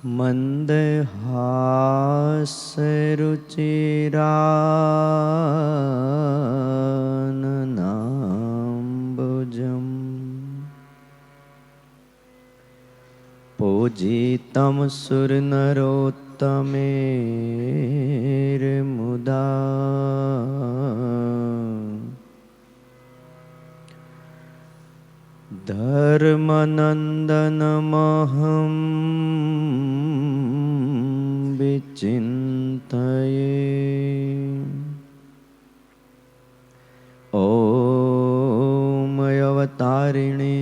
मन्दहासरुचिराननाम्बुजम् पूजितं सुरनरोत्तमेर्मुदा धर्मनन्दनमहं विचिन्तये। ॐ अवतारिणे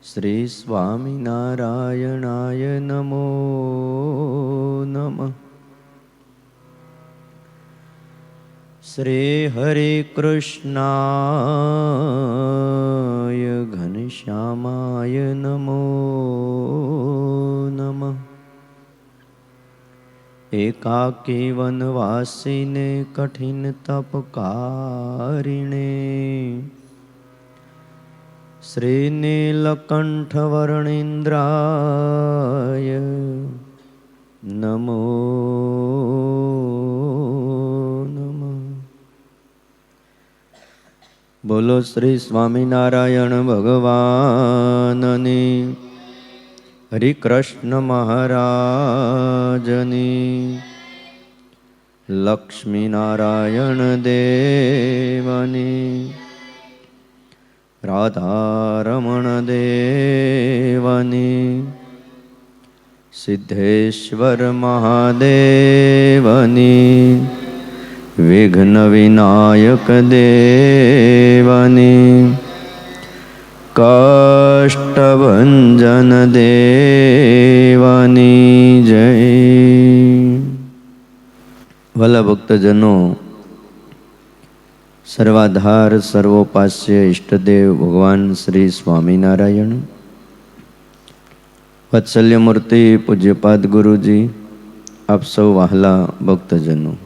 श्री स्वामिनारायणाय नमो नमः। श्री हरे कृष्णाय घनश्यामाय नमो नमः। एकाकी वनवासिने कठिन तपकारिणे श्रीनीलकण्ठवर्णेन्द्राय नमो नमः। बोलो श्री स्वामिनारायण भगवाननी, हरि कृष्ण महाराजनी, लक्ष्मी नारायण देवनी, राधारमण देवनी, सिद्धेश्वर महादेवनी, विघ्न विनायक देवनी, कष्टभंजन देवनी जय। भला भक्तजनों, सर्वाधार सर्वोपास्य इष्टदेव भगवान श्री स्वामीनारायण, वत्सल्य मूर्ति पूज्यपाद गुरुजी, आप सौ वहाला भक्तजनों,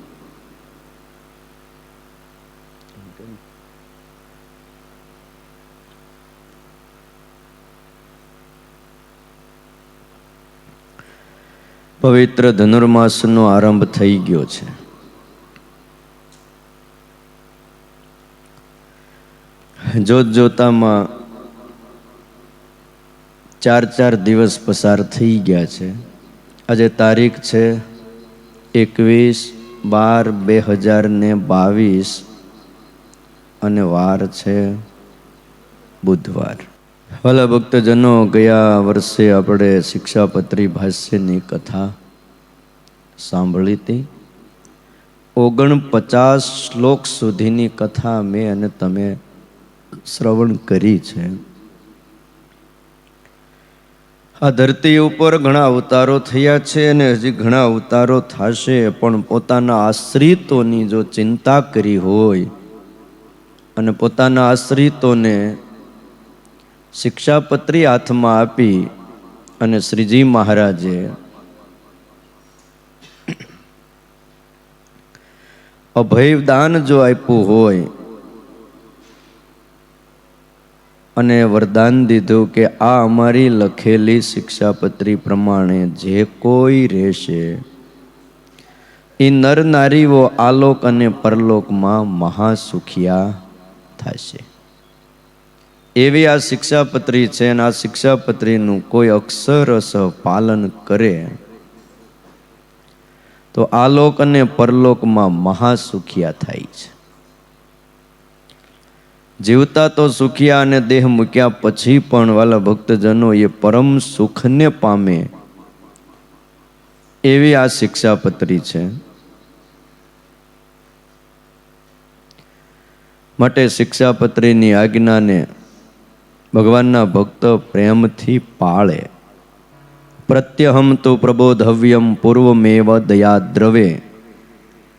पवित्र धनुर्मासનો આરંભ થઈ ગયો છે। જોત જોતામાં 4 દિવસ પસાર થઈ ગયા છે। આજે તારીખ છે 21/12/2022 અને વાર છે બુધવાર। ભલા ભક્તજનો, ગયા વર્ષે આપણે શિક્ષાપત્રી ભાષ્યની કથા સાંભળી હતી। 49 શ્લોક સુધીની કથા મેં અને તમે શ્રવણ કરી છે। આ ધરતી ઉપર ઘણા અવતારો થયા છે અને હજી ઘણા અવતારો થશે, પણ પોતાના આશ્રિતોની જો ચિંતા કરી હોય અને પોતાના આશ્રિતોને શિક્ષાપત્રી હાથમાં આપી અને શ્રીજી મહારાજે અભયદાન જો આપ્યું હોય અને વરદાન દીધું કે આ અમારી લખેલી શિક્ષાપત્રી પ્રમાણે જે કોઈ રહેશે એ નર નારીઓ આલોક અને પરલોકમાં મહાસુખિયા થશે। એવી આ શિક્ષાપત્રી છે અને આ શિક્ષાપત્રીનું કોઈ અક્ષરશ પાલન કરે તો આલોક અને પરલોકમાં મહાસુખિયા થાય છે। જીવતા તો સુખિયા અને દેહ મૂક્યા પછી પણ વાલા ભક્તજનો એ પરમ સુખને પામે એવી આ શિક્ષાપત્રી છે। માટે શિક્ષાપત્રીની આજ્ઞાને ભગવાનના ભક્ત પ્રેમથી પાળે। પ્રત્યહમ તો પ્રબોધવ્યમ પૂર્વમેવ દયાદ્રવે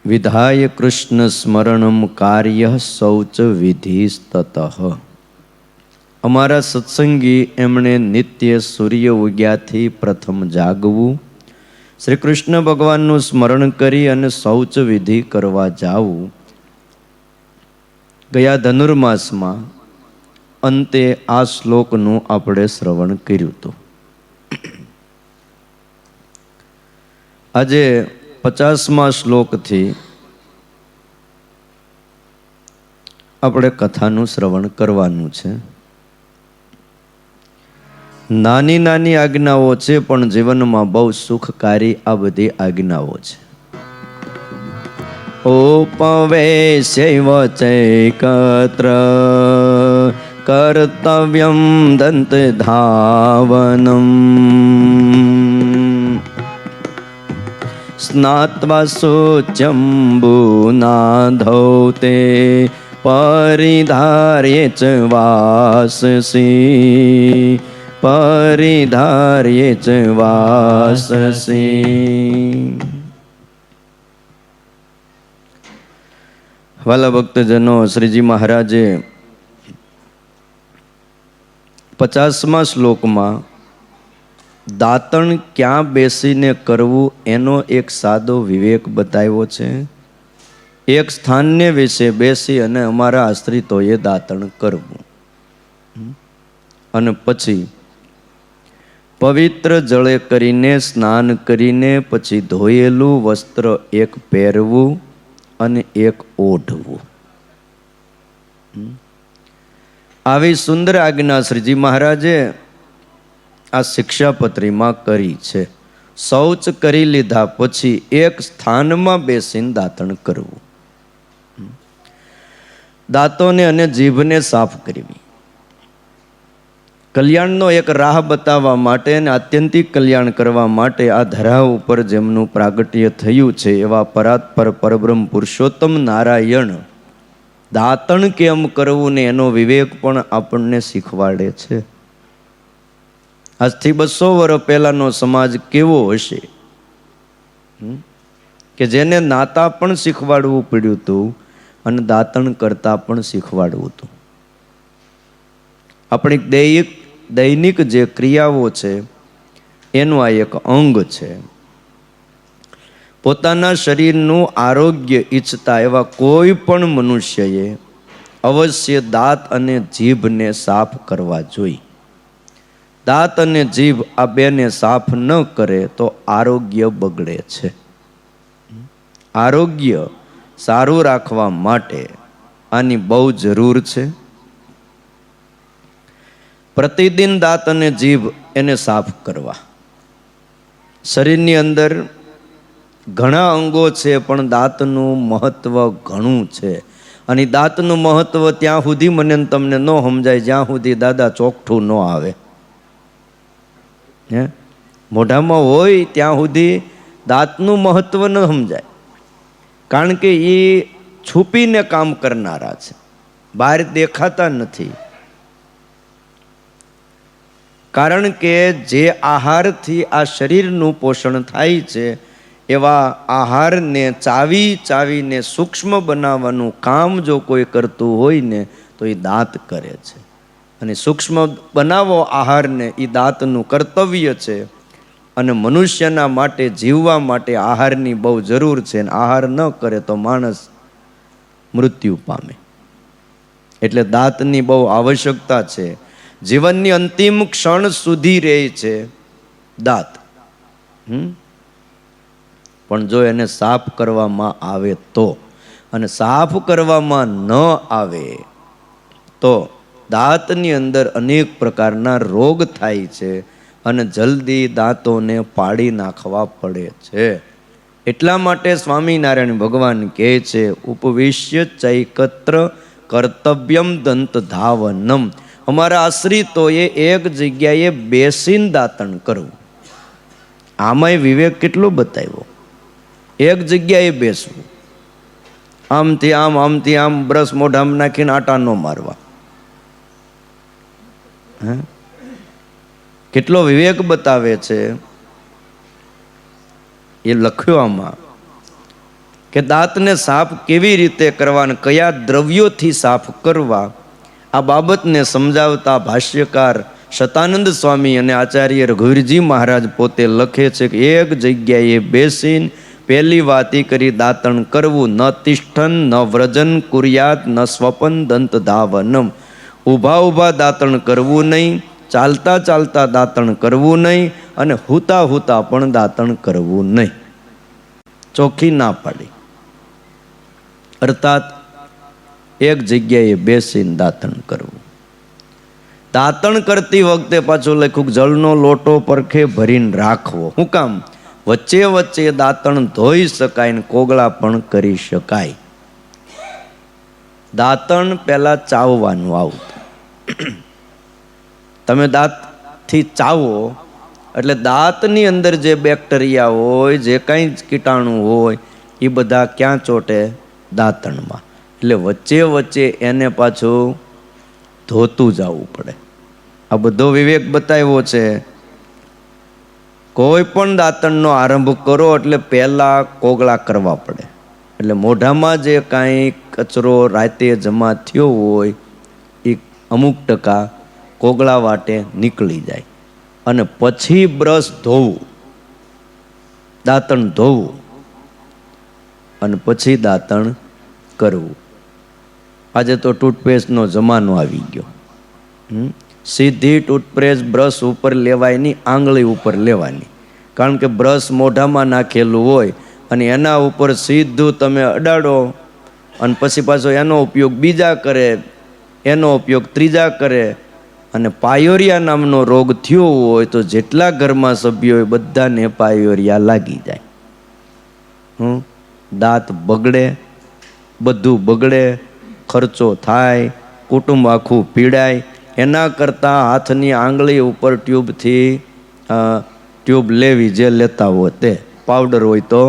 વિધાય કૃષ્ણ સ્મરણમ કાર્ય શૌચ વિધિસ્તતઃ। અમારા સત્સંગી એમણે નિત્ય સૂર્ય ઉગ્યાથી પ્રથમ જાગવું, શ્રી કૃષ્ણ ભગવાનનું સ્મરણ કરી અને શૌચ વિધિ કરવા જાવું। ગયા ધનુર્માસમાં અંતે આ શ્લોકનું આપણે શ્રવણ કર્યું હતું। આજે 50મા શ્લોકથી આપણે કથાનું શ્રવણ કરવાનું છે. નાની નાની આજ્ઞાઓ છે, પણ જીવનમાં બહુ સુખકારી આ બધી આજ્ઞાઓ છે. ઉપવેશૈવ ચૈકત્ર કર્તવ્યમ દંત ધાવનમ સ્નાત્વા શુચિમ્બુનાધૌ તે પરિધાર્યે ચ વાસસી પરિધાર્યે ચ વાસસી. વાલા ભક્તજનો, શ્રીજી મહારાજે 50મા શ્લોકમાં દાતણ ક્યાં બેસીને કરવું એનો એક સાદો વિવેક બતાવ્યો છે. એક સ્થાનને વિશે બેસી અને અમારા આશ્રિતોએ દાતણ કરવું, અને પછી પવિત્ર જળે કરીને સ્નાન કરીને પછી ધોયેલું વસ્ત્ર એક પહેરવું અને એક ઓઢવું. આવી સુંદર આજ્ઞા શ્રીજી મહારાજે આ શિક્ષાપત્રીમાં કરી છે. શૌચ કરી લીધા પછી એક સ્થાનમાં બેસીને દાતણ કરવું, દાંતોને અને જીભને સાફ કરવી, કલ્યાણનો એક રાહ બતાવવા માટે અને આત્યંતિક કલ્યાણ કરવા માટે આ ધરા ઉપર જેમનું પ્રાગટ્ય થયું છે એવા પરાત્પર પરબ્રહ્મ પુરુષોત્તમ નારાયણ દાતણ કેમ કરવું ને એનો વિવેક પણ આપણને શીખવાડે છે. આજથી 200 વર્ષ પહેલાનો સમાજ કેવો હશે કે જેને નાતા પણ શીખવાડવું પડ્યું હતું અને દાતણ કરતા પણ શીખવાડવું હતું. આપણી દૈનિક જે ક્રિયાઓ છે એનું આ એક અંગ છે. પોતાના શરીરનું આરોગ્ય ઈચ્છતા એવા કોઈ પણ મનુષ્યએ અવશ્ય દાંત અને જીભને સાફ કરવા જોઈએ. દાંત અને જીભ આ બેને સાફ ન કરે તો આરોગ્ય બગડે છે. આરોગ્ય સારું રાખવા માટે આની બહુ જરૂર છે. પ્રતિદિન દાંત અને જીભ એને સાફ કરવા. શરીરની અંદર ઘણા અંગો છે, પણ દાંતનું મહત્વ ઘણું છે. અને દાંતનું મહત્વ ત્યાં સુધી મને તમને ન સમજાય જ્યાં સુધી દાદા ચોકઠું ન આવે. મોઢામાં હોય ત્યાં સુધી દાંતનું મહત્વ ન સમજાય, કારણ કે એ છુપીને કામ કરનારા છે, બહાર દેખાતા નથી. કારણ કે જે આહારથી આ શરીરનું પોષણ થાય છે એવા આહારને ચાવી ચાવીને સૂક્ષ્મ બનાવવાનું કામ જો કોઈ કરતું હોય ને તો એ દાંત કરે છે. અને સૂક્ષ્મ બનાવો આહારને એ દાંતનું કર્તવ્ય છે. અને મનુષ્યના માટે જીવવા માટે આહારની બહુ જરૂર છે. અને આહાર ન કરે તો માણસ મૃત્યુ પામે. એટલે દાંતની બહુ આવશ્યકતા છે. જીવનની અંતિમ ક્ષણ સુધી રહે છે દાંત. પણ જો એને સાફ કરવામાં આવે તો, અને સાફ કરવામાં ન આવે તો દાંતની અંદર અનેક પ્રકારના રોગ થાય છે અને જલ્દી દાંતોને પાડી નાખવા પડે છે. એટલા માટે સ્વામિનારાયણ ભગવાન કહે છે, ઉપવિશ્ય ચૈકત્ર કર્તવ્યમ દંત ધાવનમ. અમારા આશ્રિતોએ એક જગ્યાએ બેસીને દાંતણ કરવું. આમાંય વિવેક કેટલો બતાવ્યો. એક જગ્યાએ બેસવું, આમથી આમ આમથી આમ બ્રશ મોઢામાં નાખીને આટા ન મારવા. કેટલો વિવેક બતાવે છે એ લખ્યો આમાં, કે દાંતને સાફ કેવી રીતે કરવા અને કયા દ્રવ્યોથી સાફ કરવા. આ બાબતને સમજાવતા ભાષ્યકાર શતાનંદ સ્વામી અને આચાર્ય રઘુવીરજી મહારાજ પોતે લખે છે કે એક જગ્યાએ બેસીને પહેલી વાત એ કરી દાંતણ કરવું. ન તિષ્ઠન ન વ્રજન કુર્યાત ન સ્વપન દંત ધાવનમ. ઊભા ઊભા દાંતણ કરવું નહીં, ચાલતા ચાલતા દાંતણ કરવું નહીં, અને હુતા હુતા પણ દાંતણ કરવું નહીં. ચોખ્ખી ના પાડી. અર્થાત એક જગ્યાએ બેસીને દાંતણ કરવું. દાંતણ કરતી વખતે પાછું લખ્યું જળનો લોટો પરખે ભરીને રાખવો. શું કામ? વચ્ચે વચ્ચે દાંતણ ધોઈ શકાય ને કોગળા પણ કરી શકાય. દાંતણ પહેલા ચાવવાનું આવતું. તમે દાંતથી ચાવો એટલે દાંતની અંદર જે બેક્ટેરિયા હોય, જે કંઈ કીટાણુ હોય, એ બધા ક્યાં ચોટે? દાંતણમાં. એટલે વચ્ચે વચ્ચે એને પાછું ધોતું જવું પડે. આ બધો વિવેક બતાવ્યો છે. કોઈ પણ દાંતણનો આરંભ કરો એટલે પહેલાં કોગળા કરવા પડે. એટલે મોઢામાં જે કાંઈ કચરો રાતે જમા થયો હોય એ અમુક ટકા કોગળા વાટે નીકળી જાય. અને પછી બ્રશ ધોવું, દાંતણ ધોવું અને પછી દાંતણ કરવું. આજે તો ટૂથપેસ્ટનો જમાનો આવી ગયો. સીધી ટૂથપેસ્ટ બ્રશ ઉપર લેવાય નહીં, આંગળી ઉપર લેવાની. કારણ કે બ્રશ મોઢામાં નાખેલું હોય અને એના ઉપર સીધું તમે અડાડો અને પછી પાછો એનો ઉપયોગ બીજા કરે, એનો ઉપયોગ ત્રીજા કરે. અને પાયોરિયા નામનો રોગ થયો હોય તો જેટલા ઘરમાં સભ્યો હોય બધાને પાયોરિયા લાગી જાય. દાંત બગડે, બધું બગડે, ખર્ચો થાય, કુટુંબ આખું પીડાય. એના કરતાં હાથની આંગળી ઉપર ટ્યુબ લેવી, જે લેતા હોય તે. પાવડર હોય તો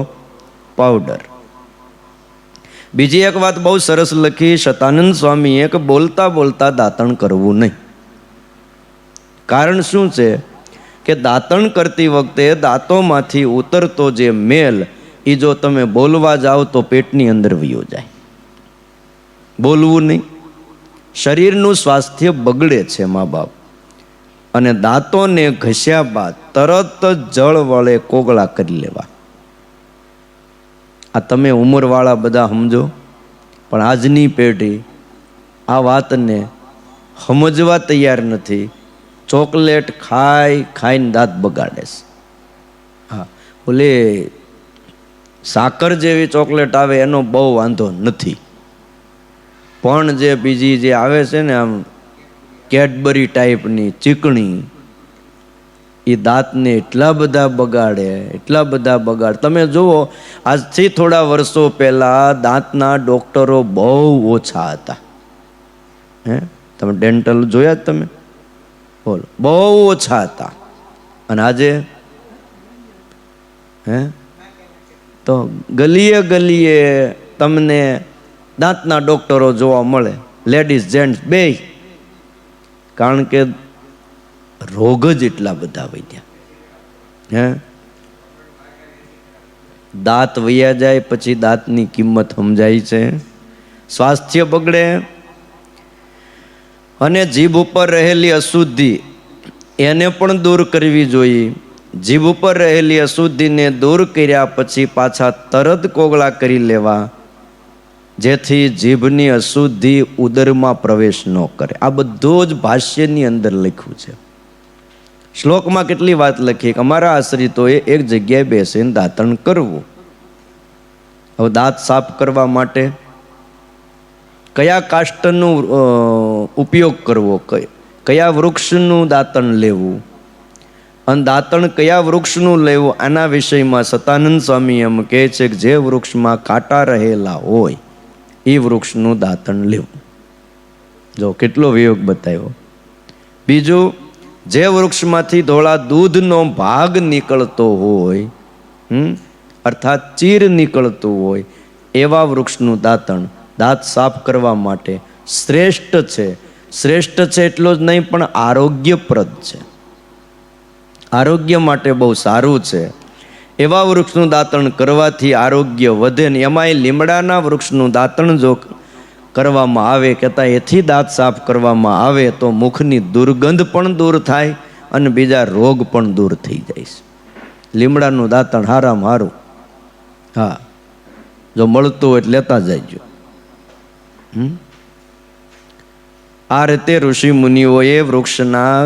પાવડર. બીજી એક વાત બહુ સરસ લખી શતાનંદ સ્વામીએ કે બોલતા બોલતા દાંતણ કરવું નહીં. કારણ શું છે કે દાંતણ કરતી વખતે દાંતોમાંથી ઉતરતો જે મેલ એ જો તમે બોલવા જાઓ તો પેટની અંદર વયો જાય. બોલવું નહીં. શરીરનું સ્વાસ્થ્ય બગડે છે મા બાપ. અને દાંતોને ઘસ્યા બાદ તરત જ જળ વડે કોગળા કરી લેવા. આ તમે ઉંમરવાળા બધા સમજો, પણ આજની પેઢી આ વાતને સમજવા તૈયાર નથી. ચોકલેટ ખાઈને દાંત બગાડે છે. હા, બોલે સાકર જેવી ચોકલેટ આવે એનો બહુ વાંધો નથી, પણ જે બીજી જે આવે છે ને આમ કેડબરી ટાઈપની ચીકણી, એ દાંતને એટલા બધા બગાડે. તમે જુઓ, આજથી થોડા વર્ષો પહેલાં દાંતના ડૉક્ટરો બહુ ઓછા હતા. તમે ડેન્ટલ જોયા જ તમે? બોલો, બહુ ઓછા હતા. અને આજે તો ગલીએ ગલીએ તમને દાંતના ડૉક્ટરો જોવા મળે, લેડીઝ જેન્ટ્સ બેય. કારણ કે રોગ જ એટલા બધા વધ્યા. દાંત વયા જાય પછી દાંતની કિંમત સમજાય છે. સ્વાસ્થ્ય બગડે. અને જીભ ઉપર રહેલી અશુદ્ધિ એને પણ દૂર કરવી જોઈએ. જીભ ઉપર રહેલી અશુદ્ધિને દૂર કર્યા પછી પાછા તરત કોગળા કરી લેવા, જેથી જીભની અશુદ્ધિ ઉદરમાં પ્રવેશ ન કરે. આ બધું જ ભાષ્યની અંદર લખ્યું છે. શ્લોકમાં કેટલી વાત લખી કે અમારા આશ્રિતોએ એક જગ્યાએ બેસીને દાંતણ કરવું. હવે દાંત સાફ કરવા માટે કયા કાષ્ટનો ઉપયોગ કરવો, કયા વૃક્ષનું દાંતણ લેવું અને દાંતણ કયા વૃક્ષનું લેવું, આના વિષયમાં સતાનંદ સ્વામી એમ કહે છે કે જે વૃક્ષમાં કાંટા રહેલા હોય એ વૃક્ષનું દાંતણ લેવું. જો કેટલો વિયોગ બતાવ્યો. બીજું, જે વૃક્ષમાંથી ધોળા દૂધનો ભાગ નીકળતો હોય, અર્થાત ચીર નીકળતું હોય, એવા વૃક્ષનું દાંતણ દાંત સાફ કરવા માટે શ્રેષ્ઠ છે. શ્રેષ્ઠ છે એટલો જ નહીં, પણ આરોગ્યપ્રદ છે. આરોગ્ય માટે બહુ સારું છે. એવા વૃક્ષનું દાંતણ કરવાથી આરોગ્ય વધે. ને એમાંય લીમડાના વૃક્ષનું દાંતણ જો કરવામાં આવે, કહેતા એથી દાંત સાફ કરવામાં આવે તો મુખની દુર્ગંધ પણ દૂર થાય અને બીજા રોગ પણ દૂર થઈ જાય છે. લીમડાનું દાંતણ હારામાં હારું. હા, જો મળતું હોય એટલે લેતા જજો. આ રીતે ઋષિ મુનિઓએ વૃક્ષના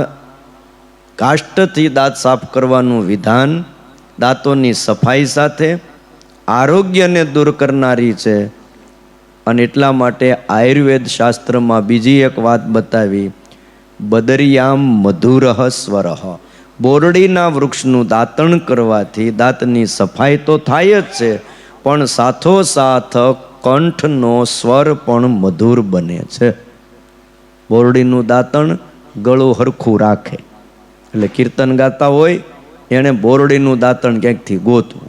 કાષ્ઠથી દાંત સાફ કરવાનું વિધાન દાંતોની સફાઈ સાથે આરોગ્યને દૂર કરનારી છે. અને એટલા માટે આયુર્વેદ શાસ્ત્રમાં બીજી એક વાત બતાવી, બદરિયામ મધુરઃ સ્વરઃ. બોરડીના વૃક્ષનું દાંતણ કરવાથી દાંતની સફાઈ તો થાય જ છે, પણ સાથોસાથ કંઠનો સ્વર પણ મધુર બને છે. બોરડીનું દાંતણ ગળું હરખું રાખે. એટલે કીર્તન ગાતા હોય એણે બોરડીનું દાંતણ ક્યાંકથી ગોતવું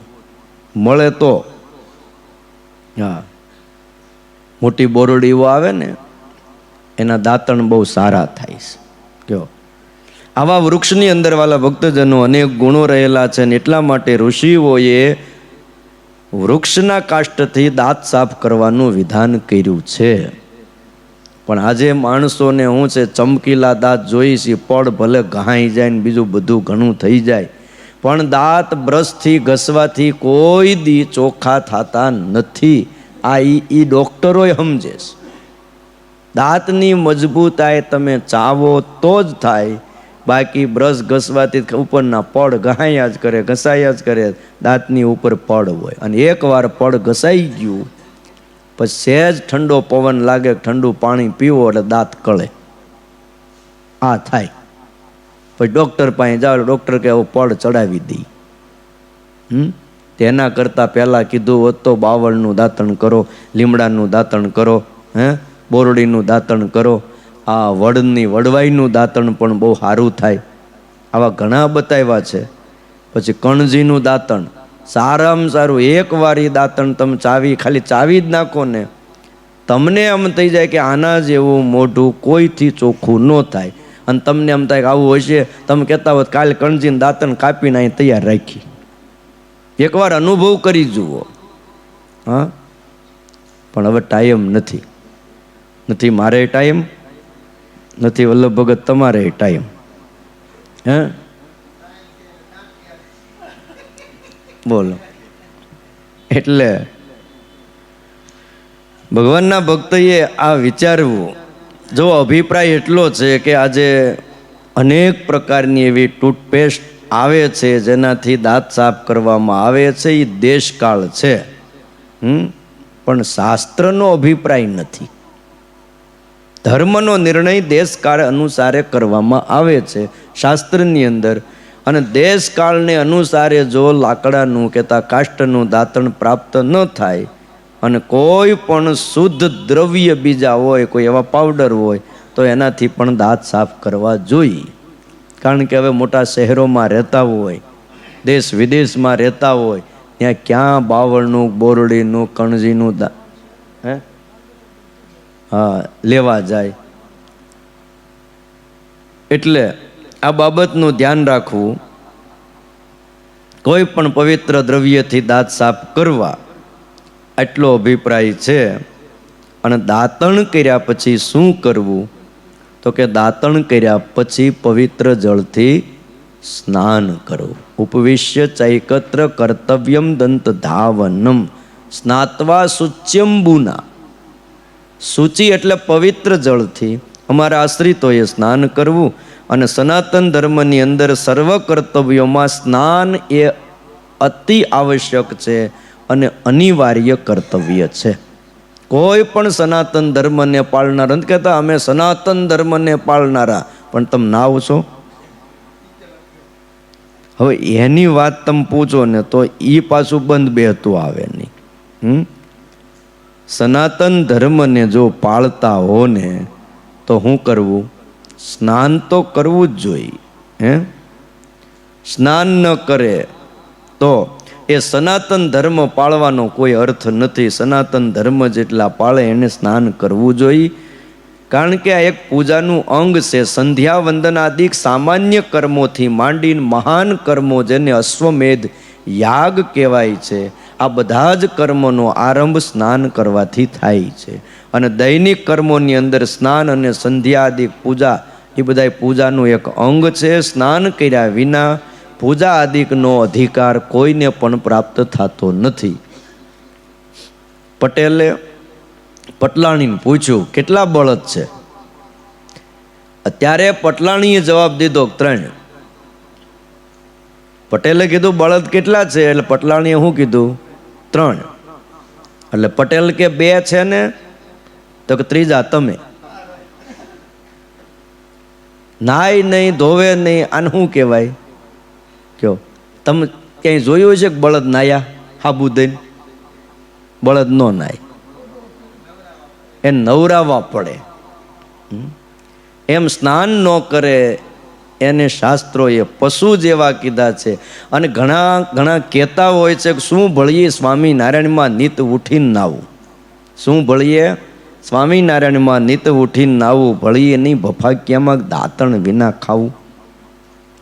મળે તો. હા, મોટી બોરડીઓ આવે ને એના દાંતણ બહુ સારા થાય છે. જો આવા વૃક્ષની અંદર વાલા ભક્તજનો અનેક ગુણો રહેલા છે, ને એટલા માટે ઋષિઓએ વૃક્ષના કાષ્ઠથી દાંત સાફ કરવાનું વિધાન કર્યું છે. પણ આજે માણસોને શું છે, ચમકીલા દાંત જોઈ છે, પડ ભલે ઘાઈ જાય ને બીજું બધું ઘણું થઈ જાય, પણ દાંત બ્રશથી ઘસવાથી કોઈ દી ચોખ્ખા થતા નથી. આ ઈ ડોક્ટરોય સમજે છે. દાંતની મજબૂતાઈ તમે ચાવો તો જ થાય, બાકી બ્રશ ઘસવાથી ઉપરના પડ ઘસાયા જ કરે, ઘસાયા જ કરે. દાંતની ઉપર પડ હોય, અને એકવાર પડ ઘસાઈ ગયું પછી સહેજ ઠંડો પવન લાગે, ઠંડુ પાણી પીવો એટલે દાંત કળે. આ થાય. પછી ડૉક્ટર પાસે જાઓ, ડૉક્ટર કે પડ ચડાવી દઈ. તેના કરતાં પહેલાં કીધું હોત તો બાવળનું દાંતણ કરો, લીમડાનું દાંતણ કરો, બોરડીનું દાંતણ કરો. આ વડવાઈનું દાંતણ પણ બહુ સારું થાય. આવા ઘણા બતાવ્યા છે. પછી કણજીનું દાંતણ સારામાં સારું. એકવાર એ દાંતણ તમે ખાલી ચાવી જ નાખો ને, તમને એમ થઈ જાય કે આના જેવું મોઢું કોઈથી ચોખ્ખું ન થાય. અને તમને એમ થાય કે આવું હશે, તમે કહેતા હોત કાલે કણજીનું દાંતણ કાપીને અહીં તૈયાર રાખી. એકવાર અનુભવ કરી જુઓ. હા, પણ હવે ટાઈમ નથી મારે ટાઈમ નથી, વલ્લભ ભગત તમારે ટાઈમ. બોલો. એટલે ભગવાનના ભક્તોએ આ વિચારવું. જો અભિપ્રાય એટલો છે કે આજે અનેક પ્રકારની એવી ટૂથપેસ્ટ આવે છે જેનાથી દાંત સાફ કરવામાં આવે છે, એ દેશકાળ છે. પણ શાસ્ત્રનો અભિપ્રાય નથી. ધર્મનો નિર્ણય દેશકાળ અનુસારે કરવામાં આવે છે શાસ્ત્રની અંદર. અને દેશકાળને અનુસારે જો લાકડાનું કહેતા કાષ્ઠનું દાંતણ પ્રાપ્ત ન થાય, અને કોઈ પણ શુદ્ધ દ્રવ્ય બીજા હોય, કોઈ એવા પાવડર હોય, તો એનાથી પણ દાંત સાફ કરવા જોઈએ. કારણ કે હવે મોટા શહેરોમાં રહેતા હોય, દેશ વિદેશમાં રહેતા હોય, ત્યાં ક્યાં બાવળનું, બોરડીનું, કણજીનું લેવા જાય. એટલે આ બાબતનું ધ્યાન રાખવું. કોઈ પણ પવિત્ર દ્રવ્યથી દાંત સાફ કરવા, આટલો અભિપ્રાય છે. અને દાંતણ કર્યા પછી શું કરવું? તો કે દાંતણ કર્યા પછી પવિત્ર જળથી સ્નાન કરવું. ઉપવિશ્ય ચૈકત્ર કર્તવ્યમ દંત ધાવનમ સ્નાત્વા શુચ્યંબુના. શુચિ એટલે પવિત્ર જળથી અમારા આશ્રિતોએ સ્નાન કરવું. અને સનાતન ધર્મની અંદર સર્વ કર્તવ્યોમાં સ્નાન એ અતિ આવશ્યક છે અને અનિવાર્ય કર્તવ્ય છે. કોઈ પણ સનાતન ધર્મને પાળનારા નથી કહેતા અમે સનાતન ધર્મને પાળનારા, પણ તમે નાવ છો. હવે એની વાત તમે પૂછો ને તો એ પાછું બંધ બેહતું આવે નહીં. સનાતન ધર્મને જો પાળતા હો ને તો શું કરવું? સ્નાન તો કરવું જ જોઈએ. સ્નાન ન કરે તો એ સનાતન ધર્મ પાળવાનો કોઈ અર્થ નથી. સનાતન ધર્મ જેટલા પાળે એને સ્નાન કરવું જોઈએ. કારણ કે આ એક પૂજાનું અંગ છે. સંધ્યા વંદનાદિક સામાન્ય કર્મોથી માંડીને મહાન કર્મો જેને અશ્વમેધ યાગ કહેવાય છે, આ બધા જ કર્મોનો આરંભ સ્નાન કરવાથી થાય છે. અને દૈનિક કર્મોની અંદર સ્નાન અને સંધ્યાદિક પૂજા એ બધા પૂજાનું એક અંગ છે. સ્નાન કર્યા વિના પૂજા આદિકનો અધિકાર કોઈને પણ પ્રાપ્ત થતો નથી. પટેલે પટલાણીને પૂછ્યું કેટલા બળદ છે? અત્યારે પટલાણીએ જવાબ દીધો 3. પટેલે કીધું બળદ કેટલા છે? એટલે પટલાણીએ શું કીધું? 3. એટલે પટેલ કે 2 છે ને, તો કે ત્રીજા તમે. નાય નહીં, ધોવે નહીં, આને શું કહેવાય કયો? તમે ક્યાંય જોયું છે કે બળદ નાયા હાબુ દઈને? બળદ નો નાય, એ નવરાવા પડે. એમ સ્નાન ન કરે એને શાસ્ત્રોએ પશુ જેવા કીધા છે. અને ઘણા કહેતા હોય છે કે શું ભળીએ સ્વામિનારાયણમાં નિત ઉઠીને નાવું, શું ભળીએ સ્વામિનારાયણમાં નિત ઉઠીને નાવું, ભળીએ નહીં ભફાક્યામાં દાંતણ વિના ખાવું.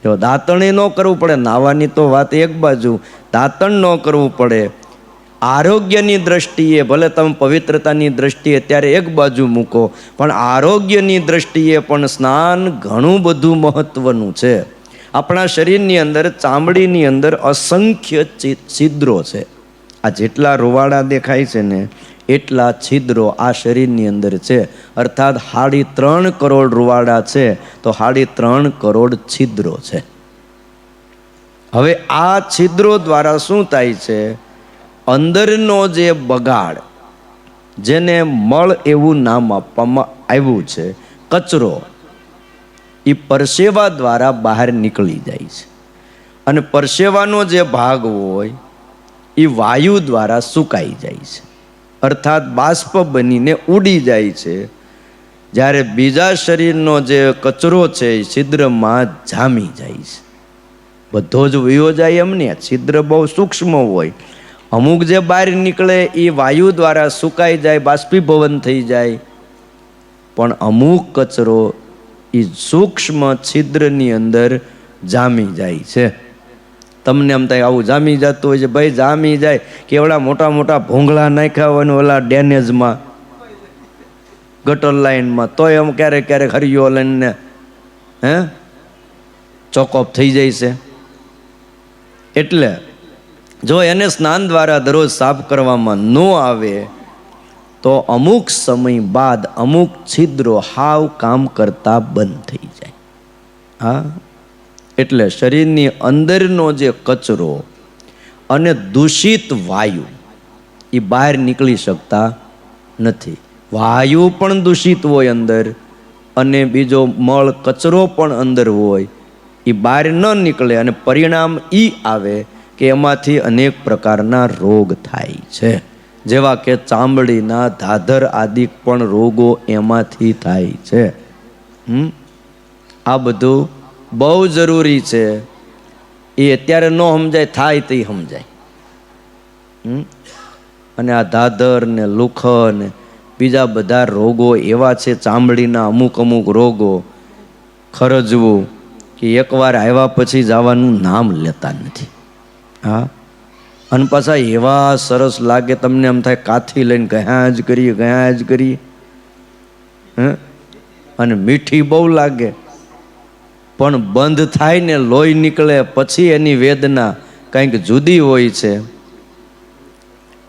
જો દાંતણે ન કરવું પડે, નાવાની તો વાત એક બાજુ, દાંતણ ન કરવું પડે. આરોગ્યની દ્રષ્ટિએ ભલે તમે પવિત્રતાની દ્રષ્ટિએ ત્યારે એક બાજુ મૂકો, પણ આરોગ્યની દ્રષ્ટિએ પણ સ્નાન ઘણું બધું મહત્વનું છે. આપણા શરીરની અંદર, ચામડીની અંદર અસંખ્ય છિદ્રો છે. આ જેટલા રૂવાડા દેખાય છે ને એટલા છિદ્રો આ શરીરની અંદર છે. અર્થાત 3.5 કરોડ રૂવાડા છે તો 3.5 કરોડ છિદ્રો છે. હવે આ છિદ્રો દ્વારા શું થાય છે? અંદરનો જે બગાડ, જેને મળ એવું નામ આપવામાં આવ્યું છે, કચરો, એ પરસેવા દ્વારા બહાર નીકળી જાય છે. અને પરસેવાનો જે ભાગ હોય એ વાયુ દ્વારા સુકાઈ જાય છે, અર્થાત બાષ્પ બનીને ઉડી જાય છે. જ્યારે બીજા શરીરનો જે કચરો છે એ છિદ્રમાં જામી જાય છે. બધો જ વયો જાય એમ ને, છિદ્ર બહુ સૂક્ષ્મ હોય. અમુક જે બહાર નીકળે એ વાયુ દ્વારા સુકાઈ જાય, બાષ્પીભવન થઈ જાય. પણ અમુક કચરો એ સૂક્ષ્મ છિદ્રની અંદર જામી જાય છે. તમને એમ થાય આવું જામી જતું હોય છે? ભાઈ જામી જાય, કેવડા મોટા મોટા ભોંગળા નાખ્યા હોય ને ઓલા ડેનેજમાં, ગટર લાઈનમાં, તોય એમ ક્યારેક ક્યારેક હરિયો લઈને ચોકઅપ થઈ જાય છે. એટલે જો એને સ્નાન દ્વારા દરરોજ સાફ કરવામાં ન આવે તો અમુક સમય બાદ અમુક છિદ્રો હાવ કામ કરતા બંધ થઈ જાય. હા, એટલે શરીરની અંદરનો જે કચરો અને દૂષિત વાયુ એ બહાર નીકળી શકતા નથી. વાયુ પણ દૂષિત હોય અંદર, અને બીજો મળ કચરો પણ અંદર હોય, એ બહાર ન નીકળે, અને પરિણામ એ આવે કે એમાંથી અનેક પ્રકારના રોગ થાય છે. જેવા કે ચામડીના, ધાધર આદિ પણ રોગો એમાંથી થાય છે. આ બધું બહુ જરૂરી છે. એ અત્યારે ન સમજાય, થાય તે સમજાય. અને આ ધાધર ને લુખ ને બીજા બધા રોગો એવા છે, ચામડીના અમુક રોગો, ખરજવું, કે એકવાર આવ્યા પછી જવાનું નામ લેતા નથી. હા, અને પાછા એવા સરસ લાગે, તમને એમ થાય કાથી લઈને ગયા જ કરીએ. અને મીઠી બહુ લાગે, પણ બંધ થાય ને લોહી નીકળે પછી એની વેદના કંઈક જુદી હોય છે.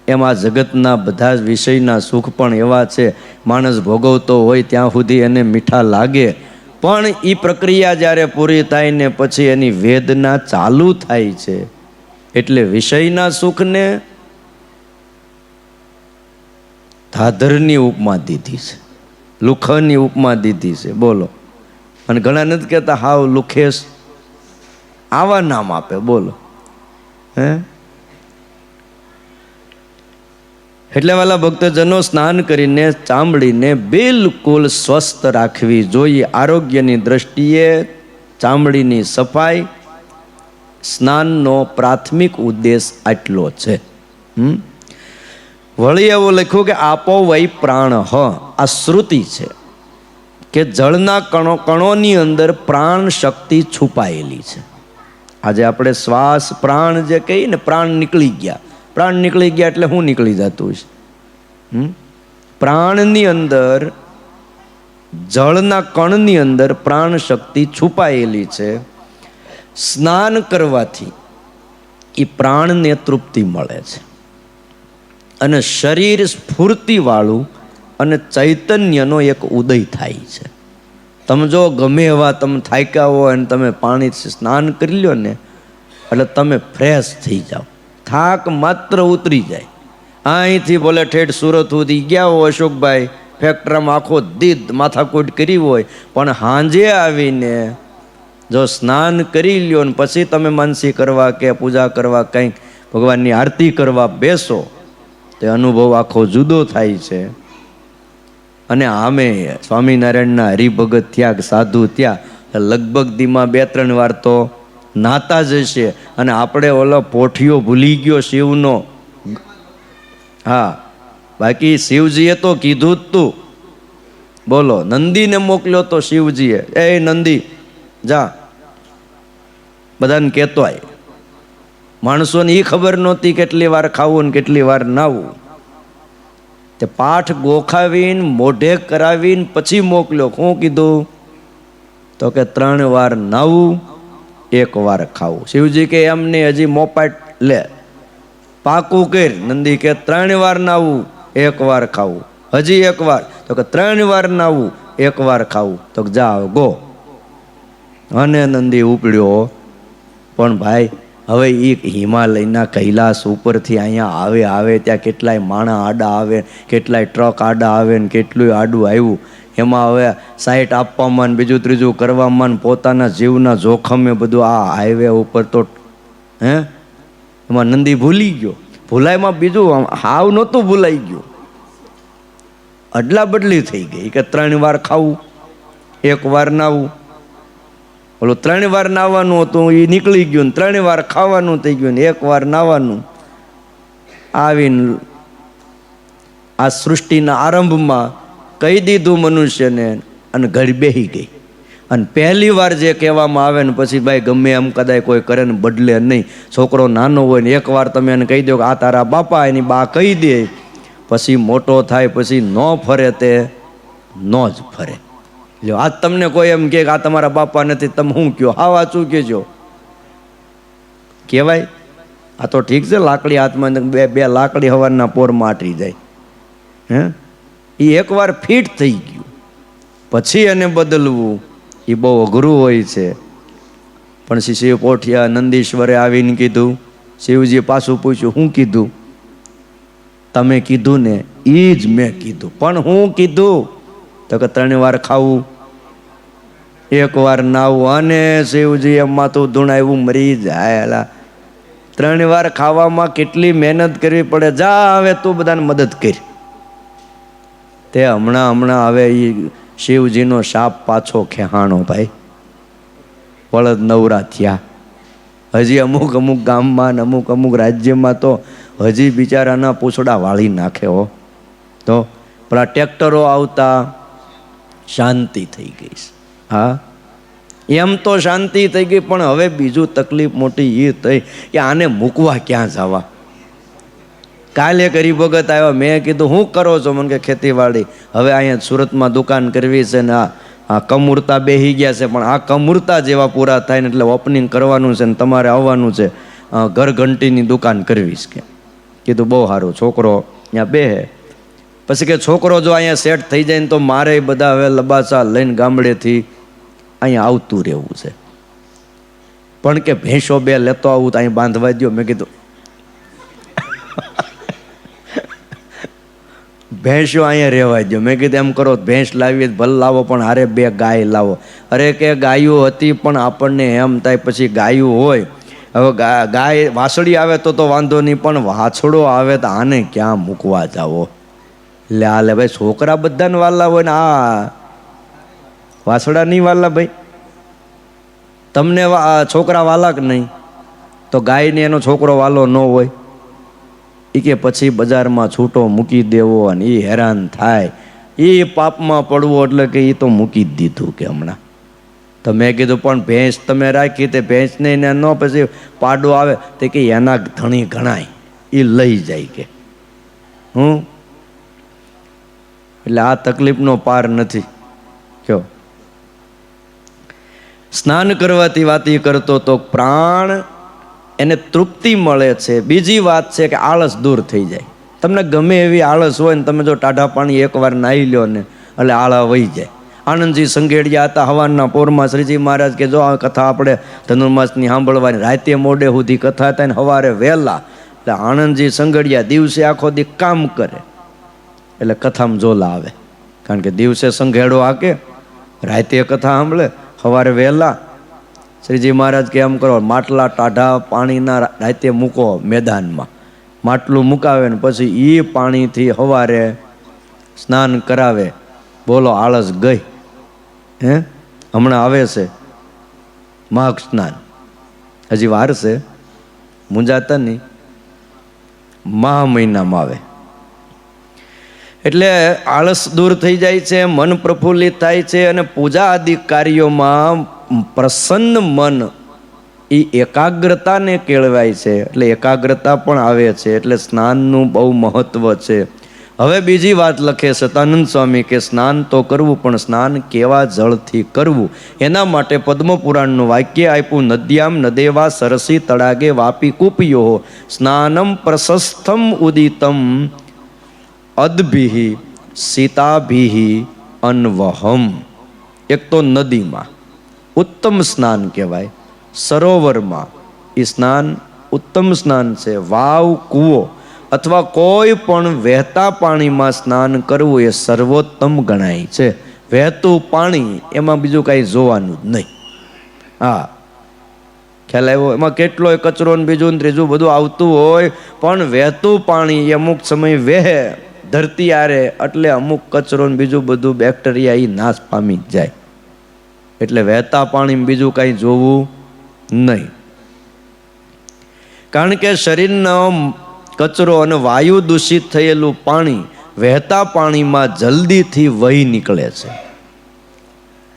એમાં જગતના બધા જ વિષયના સુખ પણ એવા છે, માણસ ભોગવતો હોય ત્યાં સુધી એને મીઠા લાગે, પણ એ પ્રક્રિયા જ્યારે પૂરી થાય ને પછી એની વેદના ચાલુ થાય છે. એટલે વિષયના સુખને ધાધરની ઉપમા દીધી છે, લુખની ઉપમા દીધી છે. બોલો. અને ઘણા નથી કહેતા હાવ લુખેશ, આવા નામ આપે. બોલો. એટલે વાલા ભક્તજનો, સ્નાન કરીને ચામડીને બિલકુલ સ્વસ્થ રાખવી જોઈએ. આરોગ્યની દ્રષ્ટિએ ચામડીની સફાઈ સ્નાનનો પ્રાથમિક ઉદ્દેશ આટલો છે. વળી એવું લખ્યું કે આપો વૈ પ્રાણ હ. આ શ્રુતિ છે કે જળના કણોની અંદર પ્રાણ શક્તિ છુપાયેલી છે. આજે આપણે શ્વાસ પ્રાણ જે કહીએ ને, પ્રાણ નીકળી ગયા એટલે શું નીકળી જતું છે? પ્રાણની અંદર, જળના કણની અંદર પ્રાણ શક્તિ છુપાયેલી છે. સ્નાન કરવાથી એ પ્રાણને તૃપ્તિ મળે છે, અને શરીર સ્ફૂર્તિવાળું અને ચૈતન્યનો એક ઉદય થાય છે. તમે જો ગમે એવા તમે થાક્યા હોય અને તમે પાણીથી સ્નાન કરી લો ને, એટલે તમે ફ્રેશ થઈ જાઓ, થાક માત્ર ઉતરી જાય. અહીંથી બોલે ઠેઠ સુરત સુધી ગયા હો અશોકભાઈ, ફેક્ટરીમાં આખો દીધ માથાકૂટ કરી હોય, પણ સાંજે આવીને જો સ્નાન કરી લ્યો ને પછી તમે માનસી કરવા કે પૂજા કરવા કંઈક ભગવાનની આરતી કરવા બેસો, તે અનુભવ આખો જુદો થાય છે. અને આમે સ્વામિનારાયણના હરિભગત થયા, સાધુ થયા, લગભગ દીમાં 2-3 વાર તો નાતા જ હશે. અને આપણે ઓલો પોઠિયો ભૂલી ગયો શિવનો. હા, બાકી શિવજીએ તો કીધું જ તું. બોલો, નંદીને મોકલ્યો તો શિવજીએ, એ નંદી જા, બધાને કહેતો આય. માણસોને એ ખબર નહોતી કેટલી વાર ખાવું ને કેટલી વાર નાવું. તે પાઠ ગોખાવીને મોઢે કરાવીને પછી મોકલ્યો. શું કીધું? તો કે 3 વાર નાવું, 1 વાર ખાવું. શિવજી કે એમને હજી મોપાટ લે, પાકું કર. નંદી કે 3 વાર નાવું, 1 વાર ખાવું. હજી 1 વાર? તો કે 3 વાર નાવું, 1 વાર ખાવું. તો જાઓ ગો. અને નંદી ઉપડ્યો. પણ ભાઈ, હવે એ હિમાલયના કૈલાસ ઉપરથી અહીંયા આવે ત્યાં કેટલાય માણા આડા આવે, કેટલાય ટ્રક આડા આવે ને કેટલું આડું આવ્યું. એમાં હવે સાઈટ આપવામાં ને બીજું ત્રીજું કરવામાં ને પોતાના જીવના જોખમે બધું આ હાઈવે ઉપર તો એમાં નંદી ભૂલી ગયો. ભૂલાયમાં બીજું હાવ નહોતું ભૂલાઈ ગયું, અદલા બદલી થઈ ગઈ. કે 3 વાર ખાવું, 1 વાર નાવું. ઓલું 3 વાર નાવાનું હતું એ નીકળી ગયું, 3 વાર ખાવાનું થઈ ગયું, 1 વાર નાવાનું. આવીને આ સૃષ્ટિના આરંભમાં કહી દીધું મનુષ્યને, અને ઘડી બેસી ગઈ. અને પહેલી વાર જે કહેવામાં આવે ને પછી ભાઈ ગમે એમ કદાચ કોઈ કરે ને બદલે નહીં. છોકરો નાનો હોય ને 1 વાર તમે એને કહી દો કે આ તારા બાપા, એની બા કહી દે, પછી મોટો થાય પછી ન ફરે તે ન જ ફરે. લ્યો, આજ તમને કોઈ એમ કે આ તમારા બાપા નથી, તમે શું કહો? હા, વાંચું કહેજો. કહેવાય? આ તો ઠીક છે, લાકડી હાથમાં બે લાકડી હવારના પોરમાં આટરી જાય. એ 1 વાર ફિટ થઈ ગયું, પછી એને બદલવું એ બહુ અઘરું હોય છે. પણ શિવ પોઠિયા નંદીશ્વરે આવીને કીધું. શિવજીએ પાછું પૂછ્યું, શું કીધું? તમે કીધું ને એ જ મેં કીધું. પણ હું કીધું? તો કે 3 વાર ખાવું, 1 વાર નાવું. અને શિવજી એમ માથું ધૂણાવ્યું, મરી જાય. 3 વાર ખાવામાં કેટલી મહેનત કરવી પડે. જા હવે તું બધાને મદદ કરી. તે હમણાં હવે એ શિવજીનો શાપ પાછો ખેહાણો. ભાઈ, બળદ નવરા થયા. હજી અમુક ગામમાં અમુક રાજ્યમાં તો હજી બિચારાના પૂછડા વાળી નાખે હો. તો પેલા ટ્રેક્ટરો આવતા શાંતિ થઈ ગઈ. હા, એમ તો શાંતિ થઈ ગઈ, પણ હવે બીજું તકલીફ મોટી એ થઈ કે આને મૂકવા ક્યાં જવા. કાલે એક હરિભગત આવ્યા, મેં કીધું શું કરો છો? મને કે ખેતીવાડી. હવે અહીંયા સુરતમાં દુકાન કરવી છે ને આ કમૂરતા બેસી ગયા છે, પણ આ કમૂરતા જેવા પૂરા થાય ને એટલે ઓપનિંગ કરવાનું છે ને તમારે આવવાનું છે. ઘર ઘંટીની દુકાન કરવી છે. કીધું બહુ સારું. છોકરો ત્યાં બેહે. પછી કે છોકરો જો અહીંયા સેટ થઈ જાય ને તો મારે બધા હવે લબાસા લઈને ગામડેથી અહીંયા આવતું રહેવું છે. પણ કે ભેંસો 2 લેતો આવું તો અહીં બાંધવા દો. મેં કીધું ભેંસો અહીંયા રહેવા દો. મેં કીધું એમ કરો, ભેંસ લાવીએ ભલે લાવો, પણ હારે 2 ગાય લાવો. અરે કે ગાયો હતી, પણ આપણને એમ થાય પછી ગાયું હોય. હવે ગાય વાસળી આવે તો વાંધો નહીં, પણ વાછડો આવે તો આને ક્યાં મૂકવા જાવો? લે ભાઈ, છોકરા બધાને વાલા હોય ને આ વાસડા નહીં વાલા. ભાઈ, તમને છોકરા વાલા કે નહીં? તો ગાયને એનો છોકરો વાલો ન હોય. એ કે પછી બજારમાં છૂટો મૂકી દેવો અને એ હેરાન થાય, એ પાપમાં પડવો. એટલે કે એ તો મૂકી જ દીધું કે હમણાં. તો મેં કીધું પણ ભેંસ તમે રાખી, તે ભેંસને એને ન પછી પાડો આવે તે કે એના ધણી ગણાય, એ લઈ જાય કે એટલે આ તકલીફનો પાર નથી. કયો સ્નાન કરવાથી વાતી કરતો તો પ્રાણ એને તૃપ્તિ મળે છે. બીજી વાત છે કે આળસ દૂર થઈ જાય. તમને ગમે એવી આળસ હોય ને તમે જો ટાઢા પાણી 1 વાર નાહી લો ને એટલે આળા વહી જાય. આનંદજી સંઘેડિયા હતા હવાના પોરમાં. શ્રીજી મહારાજ કે જો આ કથા આપણે ધનુર્માસની સાંભળવાની, રાતે મોડે સુધી કથા થાય ને સવારે વહેલા એટલે આણંદજી સંઘડિયા દિવસે આખો દી કામ કરે એટલે કથામાં ઝોલા આવે. કારણ કે દિવસે સંઘેડો હાકે, રાતે કથા સાંભળે, સવારે વહેલા શ્રીજી મહારાજ કે એમ કરો, માટલા ટાઢા પાણીના રાતે મૂકો મેદાનમાં, માટલું મુકાવે ને પછી એ પાણીથી સવારે સ્નાન કરાવે. બોલો આળસ ગઈ. હમણાં આવે છે માઘ સ્નાન, હજી વાર છે, મુંજાતા નહીં, મહા મહિનામાં આવે. એટલે આળસ દૂર થઈ જાય છે, મન પ્રફુલ્લિત થાય છે અને પૂજા આદિ કાર્યોમાં પ્રસન્ન મન એ એકાગ્રતાને કેળવાય છે. એટલે એકાગ્રતા પણ આવે છે. એટલે સ્નાનનું બહુ મહત્વ છે. હવે બીજી વાત લખે સતાનંદ સ્વામી કે સ્નાન તો કરવું, પણ સ્નાન કેવા જળથી કરવું એના માટે પદ્મપુરાણનું વાક્ય આપ્યું, નદ્યામ નદેવા સરસી તળાગે વાપી કૂપયો સ્નાનમ પ્રશસ્તમ ઉદિતમ અદભિહિ સીતાભિહિ અન્વહમ. એક તો નદીમાં ઉત્તમ સ્નાન કહેવાય, સરોવરમાં એ સ્નાન ઉત્તમ સ્નાન છે. વાવ, કૂવો અથવા કોઈ પણ વહેતા પાણીમાં સ્નાન કરવું એ સર્વોત્તમ ગણાય છે. વહેતું પાણી, એમાં બીજું કાંઈ જોવાનું જ નહીં. હા, ખ્યાલ આવ્યો? એમાં કેટલોય કચરો ને બીજું ને ત્રીજું બધું આવતું હોય, પણ વહેતું પાણી એ અમુક સમય વહે ધરતી આરે એટલે અમુક કચરો ને બીજું બધું બેક્ટેરિયા એ નાશ પામી જાય. એટલે વહેતા પાણી બીજું કાંઈ જોવું નહીં. કારણ કે શરીરનો કચરો અને વાયુ દૂષિત થયેલું પાણી વહેતા પાણીમાં જલ્દીથી વહી નીકળે છે.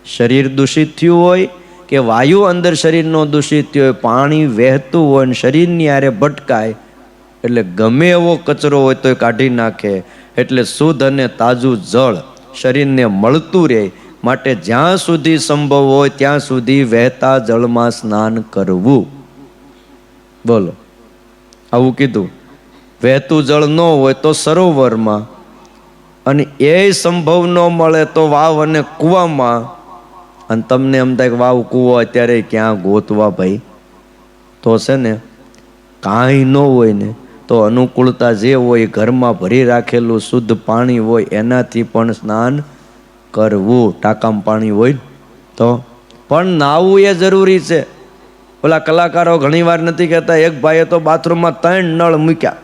શરીર દૂષિત થયું હોય કે વાયુ અંદર શરીરનો દૂષિત થયો હોય, પાણી વહેતું હોય ને શરીરની આરે ભટકાય એટલે ગમે એવો કચરો હોય તો કાઢી નાખે. એટલે શુદ્ધ અને તાજું જળ શરીરને મળતું રહે માટે જ્યાં સુધી સંભવ હોય ત્યાં સુધી વહેતા જળમાં સ્નાન કરવું. બોલો, આવું કીધું. વહેતું જળ ન હોય તો સરોવરમાં, અને એ સંભવ ન મળે તો વાવ અને કૂવામાં. અને તમને એમ થાય કે વાવ કૂવો અત્યારે ક્યાં ગોતવા ભાઈ, તો છે ને કાંઈ ન હોય ને તો અનુકૂળતા જે હોય ઘરમાં ભરી રાખેલું શુદ્ધ પાણી હોય એનાથી પણ સ્નાન કરવું. ટાંકામાં પાણી હોય તો પણ નાવું એ જરૂરી છે. ઓલા કલાકારો ઘણી વાર નથી કહેતા, એક ભાઈએ તો બાથરૂમમાં 3 નળ મૂક્યા.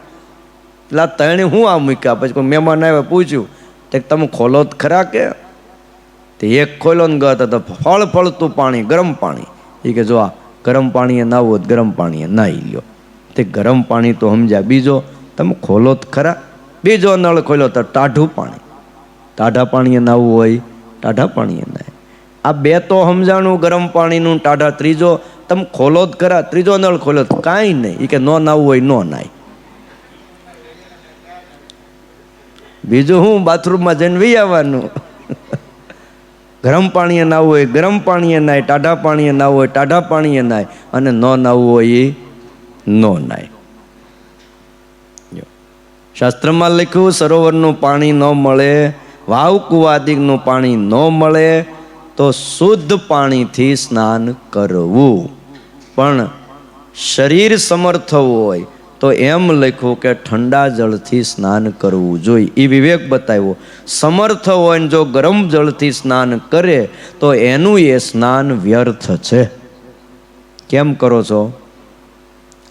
એટલે 3 હું આ મૂક્યા? પછી કોઈ મહેમાન આવે પૂછ્યું તો તમે ખોલો જ ખરા કે? તે એક ખોલો ને ગયો તો ફળતું પાણી, ગરમ પાણી. એ કે જો આ ગરમ પાણીએ નાવું હોય ગરમ પાણીએ નાહી લ્યો. તે ગરમ પાણી તો સમજ્યા, બીજો તમે ખોલો જ ખરા. બીજો નળ ખોલ્યો તો ટાઢું પાણી, ટાઢા પાણીએ નાવું હોય ટાઢા પાણીએ નાય. આ 2 તો સમજાણું ગરમ પાણીનું ટાઢા. ત્રીજો તમે ખોલો જ ખરા, ત્રીજો નળ ખોલો તો કાંઈ નહીં. એ કે ન નાવું હોય ન નાય. બીજું હું બાથરૂમમાં જઈને વી આવવાનું. ગરમ પાણીએ નાવું હોય ગરમ પાણીએ નાય, ટાઢા પાણીએ નાવું હોય ટાઢા પાણીએ નાય, અને ન નાવું હોય એ ન નાય. શાસ્ત્રમાં લખ્યું સરોવરનું પાણી ન મળે, વાવ કુવાદિકનું પાણી ન મળે તો શુદ્ધ પાણીથી સ્નાન કરવું. પણ શરીર સમર્થ હોય તો એમ લખ્યું કે ઠંડા જળથી સ્નાન કરવું જોઈએ. એ વિવેક બતાવ્યો. સમર્થ હોય ને જો ગરમ જળથી સ્નાન કરે તો એનું એ સ્નાન વ્યર્થ છે. કેમ કરો છો?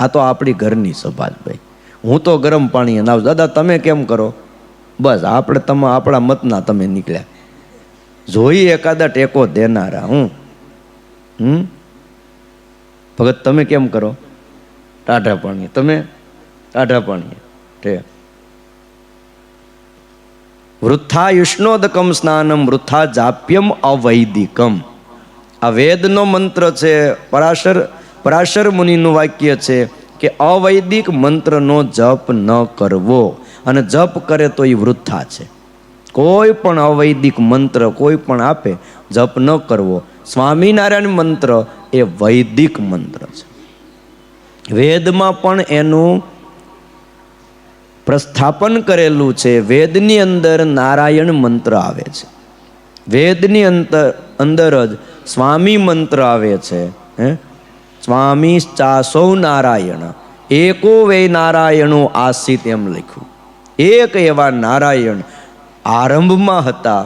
આ તો આપણી ઘરની સભા જ ભાઈ. હું તો ગરમ પાણીએ નાવ. દાદા તમે કેમ કરો? બસ આપણે આપણા મતના તમે નીકળ્યા. જોઈ એકાદા ટેકો દેનારા. ભગત તમે કેમ કરો? ટાઢા પાણી. તમે ટાઢા પાણીએ. વૃથા યુષ્ણોદકમ સ્નાનમ વૃથા જાપ્યમ અવૈદિકમ. આ વેદનો મંત્ર છે. પરાશર મુનિનું વાક્ય છે કે અવૈદિક મંત્રનો જપ ન કરવો, અને જપ કરે તો એ વૃથા છે. કોઈ પણ અવૈદિક મંત્ર કોઈ પણ આપે, જપ ન કરવો. સ્વામિનારાયણ મંત્ર એ વૈદિક મંત્ર છે. વેદમાં પણ એનું પ્રસ્થાપન કરેલું છે. વેદની અંદર નારાયણ મંત્ર આવે છે. વેદની અંદર જ સ્વામી મંત્ર આવે છે. સ્વામી ચાસૌ નારાયણ. એકો વે નારાયણો આસિત એમ લખ્યું. એક એવા નારાયણ આરંભમાં હતા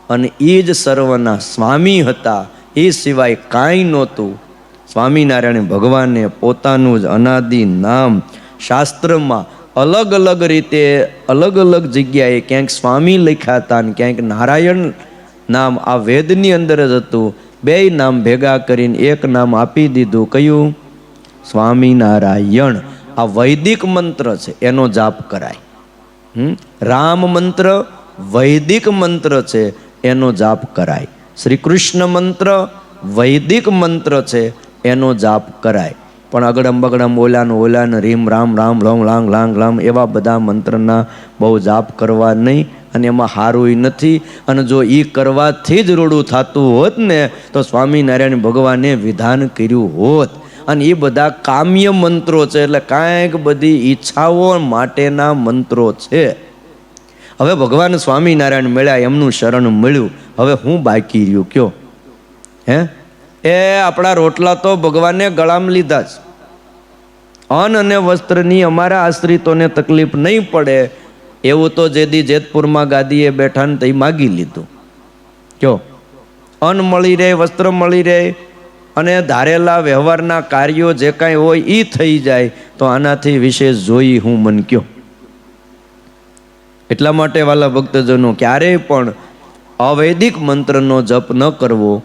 અને એ જ સર્વના સ્વામી હતા. એ સિવાય કાંઈ નહોતું. સ્વામિનારાયણ ભગવાને પોતાનું જ અનાદિ નામ શાસ્ત્રમાં અલગ અલગ રીતે અલગ અલગ જગ્યાએ ક્યાંક સ્વામી લખ્યા હતા અને ક્યાંક નારાયણ નામ આ વેદની અંદર જ હતું. બેય નામ ભેગા કરીને એક નામ આપી દીધું. કયું? સ્વામિનારાયણ. આ વૈદિક મંત્ર છે, એનો જાપ કરાય. રામ મંત્ર વૈદિક મંત્ર છે, એનો જાપ કરાય. શ્રી કૃષ્ણ મંત્ર વૈદિક મંત્ર છે, એનો જાપ કરાય. પણ અગડમ બગડમ ઓલાન રીમ રામ રામ લોમ લાંગ લાંગ લામ એવા બધા મંત્રના બહુ જાપ કરવા નહીં, અને એમાં હારું નથી. અને જો એ કરવાથી જ રૂડું થતું હોત ને તો સ્વામિનારાયણ ભગવાને વિધાન કર્યું હોત. અને એ બધા કામ્ય મંત્રો છે, એટલે કાંઈક બધી ઈચ્છાઓ માટેના મંત્રો છે. હવે ભગવાન સ્વામિનારાયણ મળ્યા, એમનું શરણ મળ્યું. હવે હું બાકી રહ્યું કયો? આપણા રોટલા તો ભગવાને ગળામાં લીધા જ. અન્ન અને વસ્ત્રની અમારા આશ્રિતોને તકલીફ નહીં પડે એવું તો જેદી જેતપુરમાં ગાદીએ બેઠા ને તે માગી લીધું. કયો? અન્ન મળી રહે, વસ્ત્ર મળી રહે અને ધારેલા વ્યવહારના કાર્યો જે કાંઈ હોય એ થઈ જાય તો આનાથી વિશેષ જોઈ હું મન કયો? એટલા માટે વાલા ભક્તજનો, ક્યારેય પણ અવૈદિક મંત્રનો જપ ન કરવો,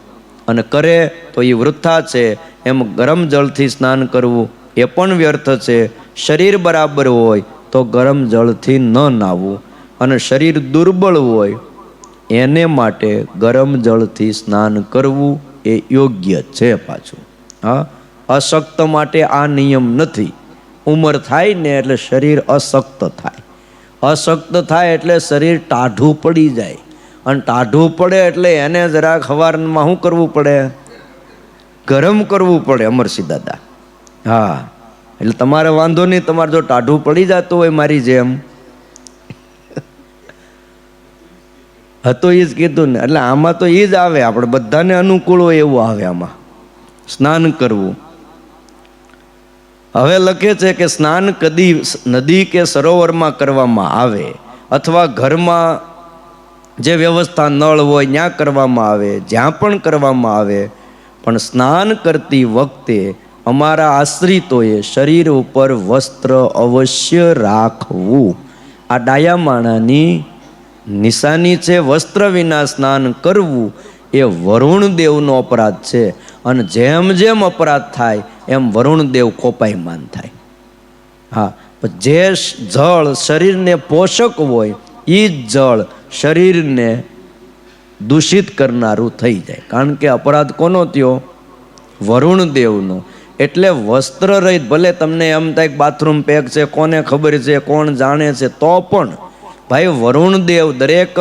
અને કરે તો એ વૃથા છે. એમ ગરમ જળથી સ્નાન કરવું એ પણ વ્યર્થ છે. શરીર બરાબર હોય તો ગરમ જળથી ન નાહવું, અને શરીર દુર્બળ હોય એને માટે ગરમ જળથી સ્નાન કરવું એ યોગ્ય છે. પાછું અશક્ત માટે આ નિયમ નથી. ઉંમર થાય ને એટલે શરીર અશક્ત થાય. અશક્ત થાય એટલે શરીર ટાઢું પડી જાય, અને ટાઢું પડે એટલે એને જરાક સવારમાં શું કરવું પડે? ગરમ કરવું પડે. અમરસિંહ દાદા, એટલે તમારે વાંધો નહીં. તમારે જો ટાઢું પડી જતું હોય મારી જેમ, હતું એ જ કીધું ને. એટલે આમાં તો એ જ આવે, આપણે બધાને અનુકૂળ હોય એવું આવે આમાં સ્નાન કરવું. હવે લખે છે કે સ્નાન કદી નદી કે સરોવરમાં કરવામાં આવે, અથવા ઘરમાં જે વ્યવસ્થા નળ હોય ત્યાં કરવામાં આવે, જ્યાં પણ કરવામાં આવે. પણ સ્નાન કરતી વખતે અમારા આશ્રિતોએ શરીર ઉપર વસ્ત્ર અવશ્ય રાખવું. આ ડાયા માણાની નિશાની છે. વસ્ત્ર વિના સ્નાન કરવું એ વરુણદેવનો અપરાધ છે. અને જેમ જેમ અપરાધ થાય એમ વરુણદેવ કોપાયમાન થાય. જે જળ શરીરને પોષક હોય એ જ જળ શરીરને દૂષિત કરનારું થઈ જાય. કારણ કે અપરાધ કોનો થયો? વરુણદેવનો. એટલે વસ્ત્ર રહિત, ભલે તમને એમ થાય બાથરૂમ પેક છે, કોને ખબર છે, કોણ જાણે છે, તો પણ ભાઈ વરુણદેવ દરેક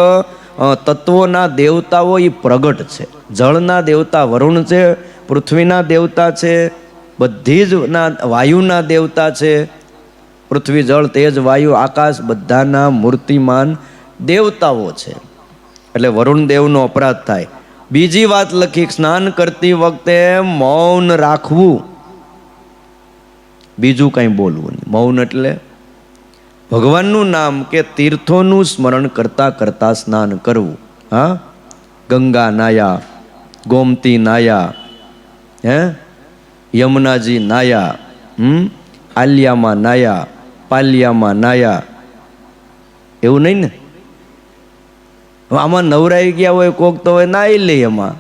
તત્વોના દેવતાઓ એ પ્રગટ છે. જળના દેવતા વરુણ છે, પૃથ્વીના દેવતા છે, બધી જ વાયુના દેવતા છે. પૃથ્વી, જળ, તેજ, વાયુ, આકાશ બધાના મૂર્તિમાન દેવતાઓ છે. એટલે વરુણ દેવનો અપરાધ થાય. બીજી વાત લખી, સ્નાન કરતી વખતે મૌન રાખવું, બીજું કંઈ બોલવું નહીં. મૌન એટલે ભગવાનનું નામ કે તીર્થોનું સ્મરણ કરતા કરતા સ્નાન કરવું. ગંગા નાયા, ગોમતી નાયા, યમુનાજી નાયા, આલિયામાં નાયા, પાલિયામાં નાયા, એવું નહીં ને. આમાં નવરાઈ ગયા હોય કોક તો હોય નાઈ લે. એમાં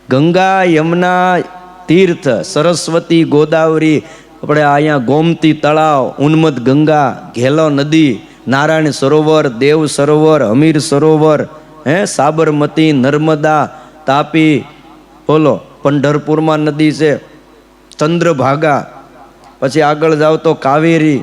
ગંગા, યમુના, તીર્થ, સરસ્વતી, ગોદાવરી, આપણે અહીંયા ગોમતી તળાવ, ઉન્મદ ગંગા, ઘેલો નદી, નારાયણ સરોવર, દેવ સરોવર, હમીર સરોવર, સાબરમતી, નર્મદા, તાપી, બોલો પંઢરપુરમાં નદી છે, ચંદ્રભાગા, પછી આગળ જાઓ તો કાવેરી.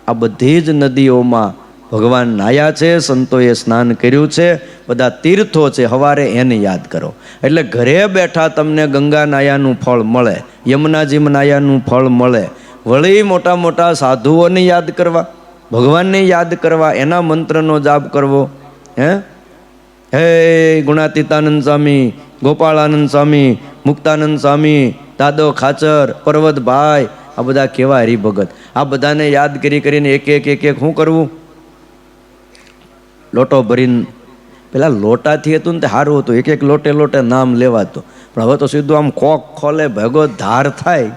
આ બધી જ નદીઓમાં ભગવાન નાયા છે, સંતોએ સ્નાન કર્યું છે, બધા તીર્થો છે. સવારે એને યાદ કરો. એટલે ઘરે બેઠા તમને ગંગા નાયાનું ફળ મળે, યમુનાજી નાયાનું ફળ મળે. વળી મોટા મોટા સાધુઓને યાદ કરવા, ભગવાનને યાદ કરવા, એના મંત્રનો જાપ કરવો. હે ગુણાતીતાનંદ સ્વામી, ગોપાળાનંદ સ્વામી, મુક્તાનંદ સ્વામી, દાદો ખાચર, પર્વતભાઈ, આ બધા કેવા હરિભગત. આ બધાને યાદ કરીને એક એક શું કરવું? લોટો ભરીને, પેલા લોટાથી હતું ને તે સારું હતું, એક લોટે લોટે નામ લેવાતું. પણ હવે તો સીધું આમ કોક ખોલે ભેગો ધાર થાય,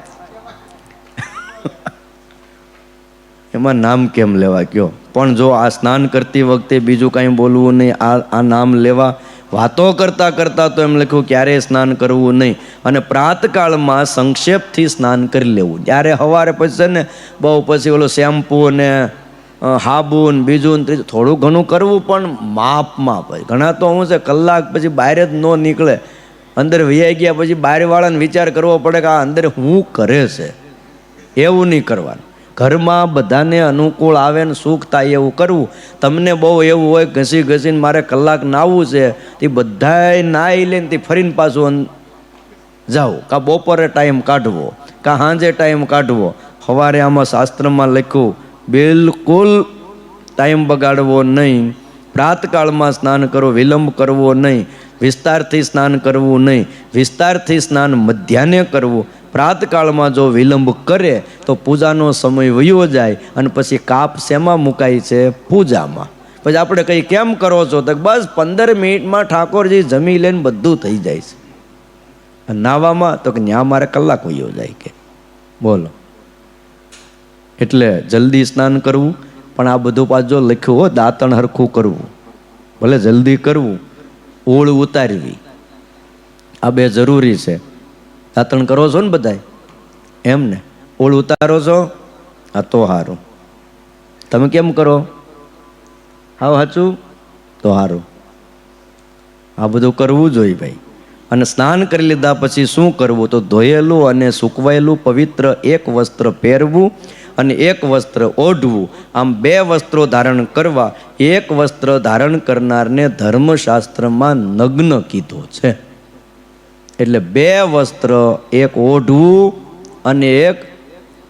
એમાં નામ કેમ લેવા કયો? પણ જો આ સ્નાન કરતી વખતે બીજું કાંઈ બોલવું નહીં, આ નામ લેવા. વાતો કરતા કરતા તો એમ લખ્યું ક્યારેય સ્નાન કરવું નહીં. અને પ્રાતકાળમાં સંક્ષેપથી સ્નાન કરી લેવું. ત્યારે સવારે પછી છે ને બહુ પછી ઓલો શેમ્પુ ને હાબુ ને બીજું ને ત્રીજું થોડું ઘણું કરવું, પણ માપમાં. પછી ઘણા તો શું છે, કલાક પછી બહાર જ ન નીકળે, અંદર વૈયા ગયા પછી બહારવાળાને વિચાર કરવો પડે કે આ અંદર શું કરે છે. એવું નહીં કરવાનું. ઘરમાં બધાને અનુકૂળ આવે ને સુખ થાય એવું કરવું. તમને બહુ એવું હોય ઘસી ઘસીને મારે કલાક નાહવું છે, તે બધાય નાહી લઈને તે ફરીને પાછું જાઓ, કાં બપોરે ટાઈમ કાઢવો, કાં સાંજે ટાઈમ કાઢવો. સવારે આમાં શાસ્ત્રમાં લખ્યું બિલકુલ ટાઈમ બગાડવો નહીં. પ્રાતકાળમાં સ્નાન કરો, વિલંબ કરવો નહીં. વિસ્તારથી સ્નાન કરવું નહીં. વિસ્તારથી સ્નાન મધ્યાહ્ને કરવું. પ્રાતકાળમાં જો વિલંબ કરે તો પૂજાનો સમય વયો જાય અને પછી કાપ શેમાં મુકાય છે? પૂજામાં. પછી આપણે કંઈ કેમ કરો છો? તો બસ 15 મિનિટમાં ઠાકોરજી જમી લઈને બધું થઈ જાય છે. નાવામાં તો કે ન્યા મારે કલાક વયો જાય કે બોલો. એટલે જલ્દી સ્નાન કરવું, પણ આ બધું પાછો લખ્યું હો, દાંતણ હરખું કરવું, ભલે જલ્દી કરવું, ઓળ ઉતારવી, આ બે જરૂરી છે. દાંતણ કરો છો ને બધાય એમ ને? ઓળ ઉતારો છો? આ તો સારું. તમે કેમ કરો? હાવ સાચું તો સારું. આ બધું કરવું જોઈએ ભાઈ. અને સ્નાન કરી લીધા પછી શું કરવું? તો ધોયેલું અને સૂકવાયેલું પવિત્ર એક વસ્ત્ર પહેરવું અને એક વસ્ત્ર ઓઢવું. આમ 2 વસ્ત્રો ધારણ કરવા. એક વસ્ત્ર ધારણ કરનારને ધર્મશાસ્ત્રમાં નગ્ન કીધો છે. એટલે 2 વસ્ત્ર, એક ઓઢવું અને એક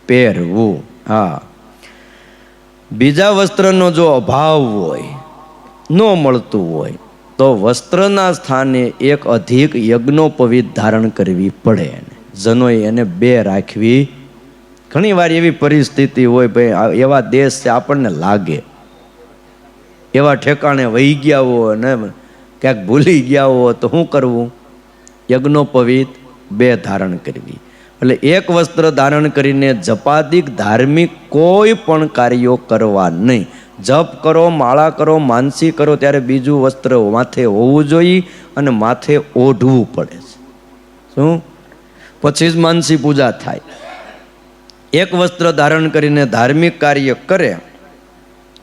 પહેરવું. હા, બીજા વસ્ત્રનો જો અભાવ હોય, ન મળતું હોય, તો વસ્ત્રના સ્થાને એક અધિક યજ્ઞોપવિત ધારણ કરવી પડે. જનોએ એને 2 રાખવી. ઘણી વાર એવી પરિસ્થિતિ હોય ભાઈ, એવા દેશ છે આપણને લાગે, એવા ઠેકાણે વહી ગયા હોય ને ક્યાંક ભૂલી ગયા હોય, તો શું કરવું? યજ્ઞોપવિત 2 ધારણ કરવી. એટલે એક વસ્ત્ર ધારણ કરીને જપાદિક ધાર્મિક કોઈ પણ કાર્યો કરવા નહીં. જપ કરો, માળા કરો, માનસી કરો ત્યારે બીજું વસ્ત્ર માથે હોવું જોઈએ અને માથે ઓઢવું પડે છે. શું? પછી જ માનસી પૂજા થાય. એક વસ્ત્ર ધારણ કરીને ધાર્મિક કાર્ય કરે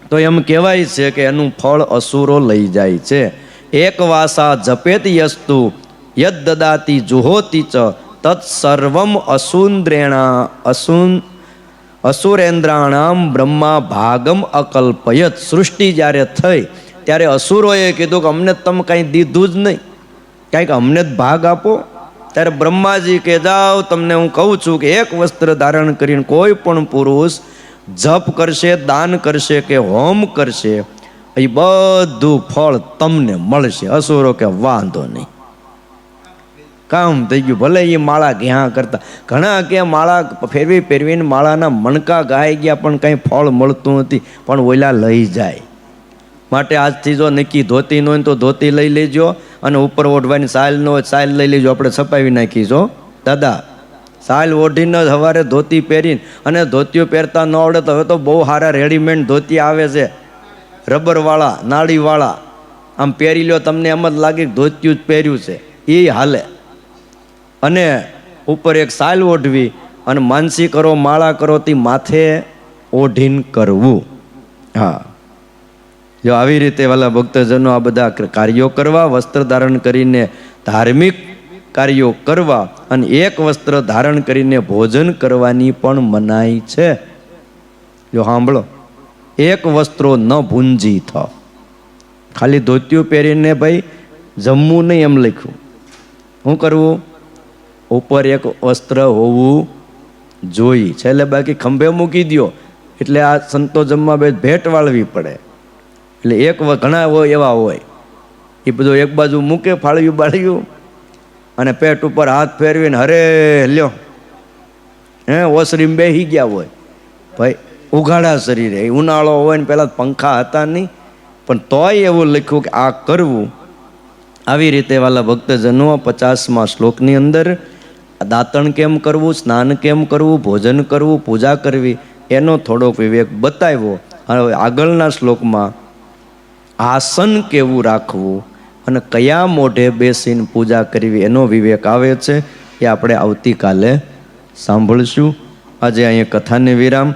તો એમ કહેવાય છે કે એનું ફળ અસુરો લઈ જાય છે. એક વાસા જપેત યસ્તુ યદ દદાતી જુહોતી ચ તત્સર્વમ અસુરેન્દ્રાણામ બ્રહ્મા ભાગમ અકલ્પયત. સૃષ્ટિ જ્યારે થઈ ત્યારે અસુરોએ કીધું કે અમને તમે કાંઈ દીધું જ નહીં, કાંઈક અમને જ ભાગ આપો. ત્યારે બ્રહ્માજી કે જાઓ, તમને હું કહું છું કે એક વસ્ત્ર ધારણ કરીને કોઈ પણ પુરુષ જપ કરશે, દાન કરશે કે હોમ કરશે, એ બધું ફળ તમને મળશે. અસુરો કે વાંધો નહીં, કામ થઈ ગયું. ભલે એ માળા ઘ્યાં કરતા, ઘણા કે માળા ફેરવીને માળાના મણકા ગાઈ ગયા પણ કંઈ ફળ મળતું નથી, પણ ઓલા લઈ જાય. માટે આજથી જો નક્કી ધોતી ન હોય તો ધોતી લઈ લેજો, અને ઉપર ઓઢવાની સાલ ન હોય સાલ લઈ લેજો. આપણે છપાવી નાખીશો દાદા, સાલ ઓઢીને સવારે ધોતી પહેરીને, અને ધોતીઓ પહેરતા ન આવડે તો હવે તો બહુ સારા રેડીમેડ ધોતી આવે છે, રબરવાળા, નાળીવાળા. આમ પહેરી લો, તમને એમ જ લાગે ધોતિયું જ પહેર્યું છે, એ હાલે. અને ઉપર એક સાલ ઓઢવી અને માનસી કરો, માળા કરો, તે માથે ઓઢીને કરવું. હા, જો આવી રીતે વાલા ભક્તજનો આ બધા કાર્યો કરવા, વસ્ત્ર ધારણ કરીને ધાર્મિક કાર્યો કરવા, અને એક વસ્ત્ર ધારણ કરીને ભોજન કરવાની પણ મનાઈ છે. જો સાંભળો, એક વસ્ત્રો ન ભૂંજી થ. ખાલી ધોતિયું પહેરીને ભાઈ જમવું નહીં એમ લખ્યું. શું કરવું? ઉપર એક વસ્ત્ર હોવું જોઈએ. છેલ્લે બાકી ખંભે મૂકી દો એટલે આ સંતો જમવા બે ભેટ વાળવી પડે. એટલે એક ઘણા હોય એવા હોય, એ બધું એક બાજુ મૂકે ફાળ્યું બાળ્યું, અને પેટ ઉપર હાથ ફેરવીને હરે લ્યો ઓસરીમાં બેસી ગયા હોય ભાઈ, ઉઘાડા શરીરે, ઉનાળો હોય ને પેલા પંખા હતા નહીં, પણ તોય એવું લખ્યું કે આ કરવું. આવી રીતે વાલા ભક્તજનો 50મા શ્લોકની અંદર દાંતણ કેમ કરવું, સ્નાન કેમ કરવું, ભોજન કરવું, પૂજા કરવી, એનો થોડોક વિવેક બતાવ્યો. હવે આગળના શ્લોકમાં આસન કેવું રાખવું અને કયા મોઢે બેસીને પૂજા કરવી એનો વિવેક આવે છે. એ આપણે આવતીકાલે સાંભળશું. આજે અહીંયા કથાને વિરામ.